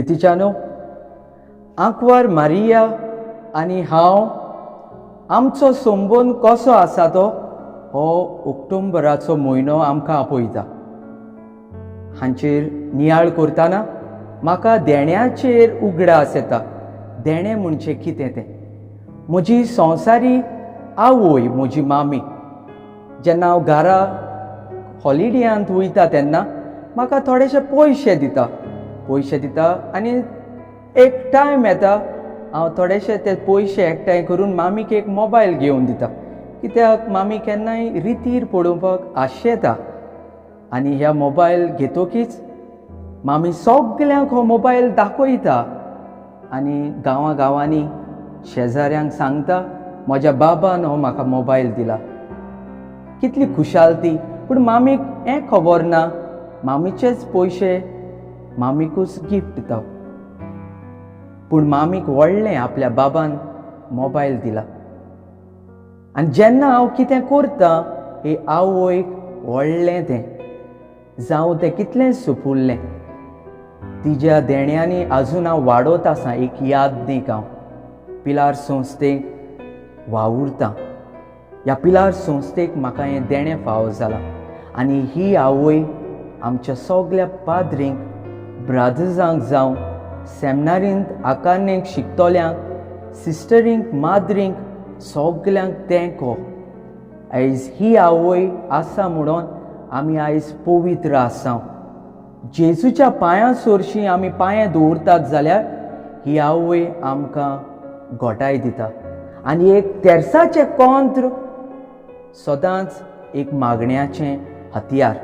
प्रितीच्यानो, आंकवार मारिया आनी हांव आमचो संबंद कसो आसा तो हो ऑक्टोबराचो म्हयनो आमकां आपयता. हांचेर नियाळ करतना म्हाका देण्याचेर उगडास येता. देणें म्हणजे कितें तें. म्हजी संवसारी आवय, म्हजी मामी, जेन्ना हांव घरा हॉलिडेयांत वयता तेन्ना म्हाका थोडेशे पयशे दिता आनी एक टायम येता हांव थोडेशे ते पयशे एकठांय करून मामीक एक मोबायल घेवन दिता, कित्याक मामी केन्नाय रितीर पडोवपाक आशेता. आनी ह्या मोबायल घेतकीच मामी सगल्यांक हो मोबायल दाखयता आनी गांवांनी शेजाऱ्यांक सांगता, म्हज्या बाबान हो म्हाका मोबायल दिला. कितली खुशालती. पूण मामीक हें खबर ना, मामीचेच पयशे मामीकूच गिफ्ट दिता. पूण मामीक व्हडलें आपल्या बाबान मोबायल दिला. आनी जेन्ना हांव कितें करतां हे आवयक व्हडलें तें, जावं तें कितलें सुपुल्लें, तिज्या देण्यांनी आजून हांव वाडत आसां. एक यादनीक हांव पिलार संस्थेक वावुरतां. ह्या पिलार संस्थेक म्हाका हें देणें फावो जालां. आनी ही आवय आमच्या सगल्या पाद्रींक, ब्रादर्सांक, जावं सेमिनारींत आकारणेक शिकतल्यांक, सिस्टरींक, माद्रींक, सगल्यांक तेंको. आयज ही आवय आसा म्हणून आमी आयज पवित्र आसां. जेजूच्या पांयां सरशीं आमी पांये दवरतात जाल्यार ही आवय आमकां घोटाय दिता. आनी एक तेर्साचें कोंत्र सदांच एक मागण्याचें हतियार.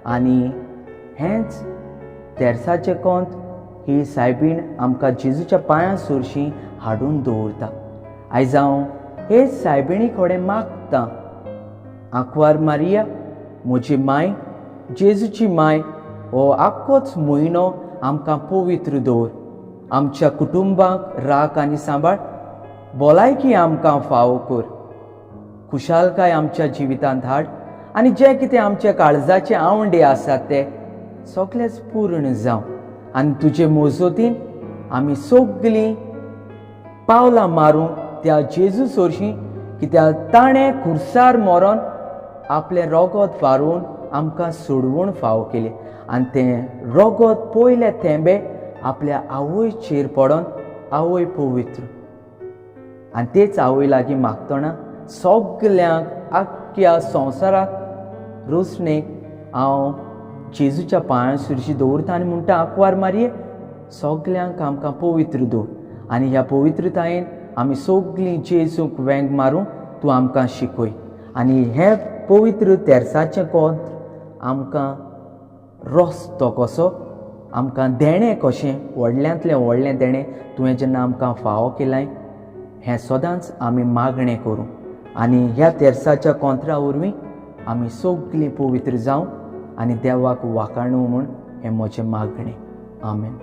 आनी हेंच तेर्साचें कोंत्र ही सायबीण आमकां जेजूच्या पांयां सरशीं हाडून दवरता. आयज हांव हे सायबिणी कडेन मागतां, आंकवार मारिया, म्हजी माय, जेजूची माय, हो आख्खोच म्हयनो आमकां पवित्र दवर. आमच्या कुटुंबाक राख आनी सांबाळ, भलायकी आमकां फावो कर, खुशालकाय आमच्या जिवितांत हाड. आनी जें कितें आमच्या काळजाचे आवंडे आसात ते सगळेच पूर्ण जावं. आनी तुजे मोजतीन आमी सगळीं पावलां मारूं त्या जेजू सरशीं, कित्याक ताणें खुर्सार मरोन आपलें रगत व्हारून आमकां सोडवून फावो केलें. आनी तें रगत पयले थेंबे आपल्या आवयचेर पडोन आवय पवित्र. आनी तेच आवय लागीं मागतना सगल्यांक आख्ख्या संवसाराक रोसणेक हांव जेजूच्या पांयां सरशीं दवरता आनी म्हणटा, आंकवार मारये, सगल्यांक आमकां पवित्र दवर. आनी ह्या पवित्रतायेन आमी सगळीं जेजूक वेंग मारूं तूं आमकां शिकय. आनी हें पवित्र तेर्साचें कोंत्र आमकां रस्तो कसो, आमकां देणें कशें, व्हडल्यांतलें व्हडलें देणें तुवें जेन्ना आमकां फावो केलां, हें सदांच आमी मागणें करूं. आनी ह्या तेर्साच्या कोंत्रा वरवीं आमी सगळीं पवित्र जावं आनी देवाक वाखाणूं म्हूण हें म्हजें मागणें. आमेन.